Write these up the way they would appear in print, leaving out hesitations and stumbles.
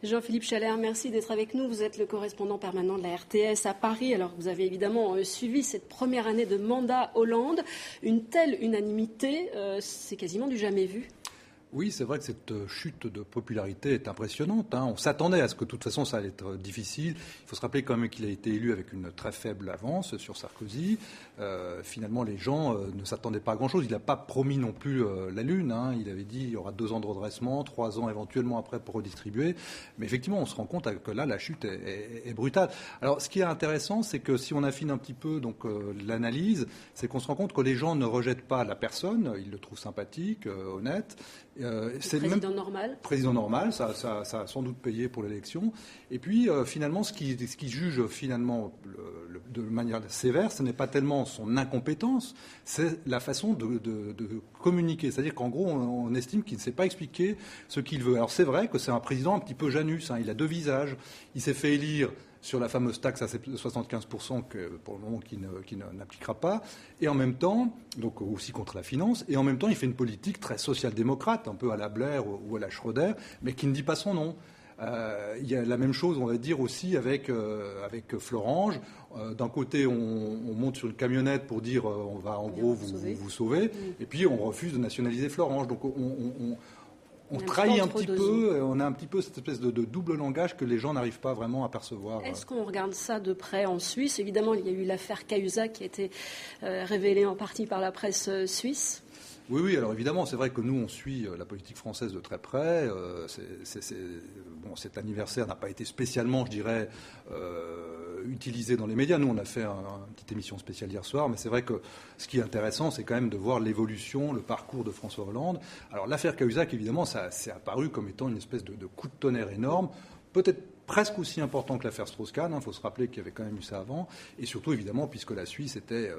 Jean-Philippe Chalère, merci d'être avec nous. Vous êtes le correspondant permanent de la RTS à Paris. Alors vous avez évidemment suivi cette première année de mandat Hollande. Une telle unanimité, c'est quasiment du jamais vu. Oui, c'est vrai que cette chute de popularité est impressionnante. On s'attendait à ce que de toute façon ça allait être difficile. Il faut se rappeler quand même qu'il a été élu avec une très faible avance sur Sarkozy. Finalement, les gens ne s'attendaient pas à grand-chose. Il n'a pas promis non plus la lune. Il avait dit qu'il y aura 2 ans de redressement, 3 ans éventuellement après pour redistribuer. Mais effectivement, on se rend compte que là, la chute est brutale. Alors, ce qui est intéressant, c'est que si on affine un petit peu l'analyse, c'est qu'on se rend compte que les gens ne rejettent pas la personne. Ils le trouvent sympathique, honnête. C'est président normal. Président normal, ça a sans doute payé pour l'élection. Et puis, finalement, ce qui juge finalement de manière sévère, ce n'est pas tellement son incompétence, c'est la façon de communiquer. C'est-à-dire qu'en gros, on estime qu'il ne sait pas expliquer ce qu'il veut. Alors c'est vrai que c'est un président un petit peu Janus, il a 2 visages. Il s'est fait élire sur la fameuse taxe à 75% que, pour le moment, qui n'appliquera pas, et en même temps, donc aussi contre la finance, et en même temps, il fait une politique très social-démocrate, un peu à la Blair ou à la Schröder, mais qui ne dit pas son nom. Il y a la même chose, on va dire, aussi avec Florange. D'un côté, on monte sur une camionnette pour dire on va en gros vous sauver, et puis on refuse de nationaliser Florange. Donc on trahit un petit peu, on a un petit peu cette espèce de double langage que les gens n'arrivent pas vraiment à percevoir. Est-ce qu'on regarde ça de près en Suisse ? Évidemment, il y a eu l'affaire Cahuzac qui a été révélée en partie par la presse suisse. Oui, alors évidemment, c'est vrai que nous, on suit la politique française de très près. Cet anniversaire n'a pas été spécialement, je dirais, utilisé dans les médias. Nous, on a fait une petite émission spéciale hier soir, mais c'est vrai que ce qui est intéressant, c'est quand même de voir l'évolution, le parcours de François Hollande. Alors l'affaire Cahuzac, évidemment, ça s'est apparu comme étant une espèce de coup de tonnerre énorme, peut-être presque aussi important que l'affaire Strauss-Kahn. Il faut se rappeler qu'il y avait quand même eu ça avant. Et surtout, évidemment, puisque la Suisse était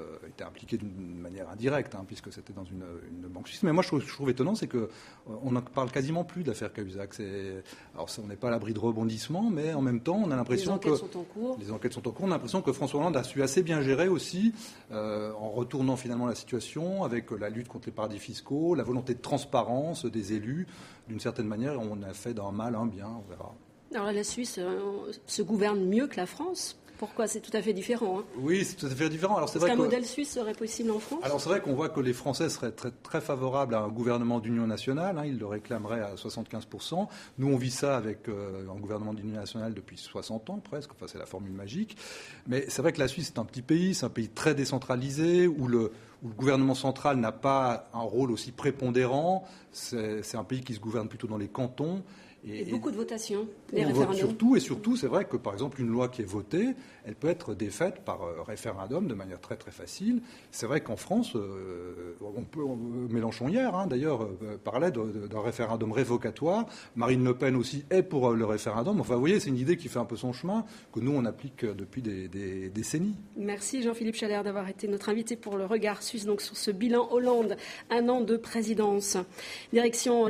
impliquée d'une manière indirecte, puisque c'était dans une banque suisse. Mais moi, je trouve étonnant, c'est qu'on n'en parle quasiment plus de l'affaire Cahuzac. Alors, on n'est pas à l'abri de rebondissements, mais en même temps, on a l'impression que... Les enquêtes sont en cours. On a l'impression que François Hollande a su assez bien gérer aussi, en retournant finalement la situation, avec la lutte contre les paradis fiscaux, la volonté de transparence des élus. D'une certaine manière, on a fait d'un mal un bien, on verra. Alors là, la Suisse se gouverne mieux que la France. Pourquoi ? C'est tout à fait différent. Oui, c'est tout à fait différent. Alors, Est-ce qu'un modèle suisse serait possible en France ? Alors c'est vrai qu'on voit que les Français seraient très, très favorables à un gouvernement d'union nationale. Ils le réclameraient à 75%. Nous, on vit ça avec un gouvernement d'union nationale depuis 60 ans presque. Enfin, c'est la formule magique. Mais c'est vrai que la Suisse, c'est un petit pays. C'est un pays très décentralisé où le gouvernement central n'a pas un rôle aussi prépondérant. C'est un pays qui se gouverne plutôt dans les cantons. Et beaucoup de votations, des référendums. Référendums. Et surtout, c'est vrai que, par exemple, une loi qui est votée, elle peut être défaite par référendum de manière très, très facile. C'est vrai qu'en France, Mélenchon hier, d'ailleurs, parlait d'un référendum révocatoire. Marine Le Pen aussi est pour le référendum. Enfin, vous voyez, c'est une idée qui fait un peu son chemin, que nous, on applique depuis des décennies. Merci Jean-Philippe Chalère d'avoir été notre invité pour le regard suisse donc sur ce bilan Hollande, 1 an de présidence. Direction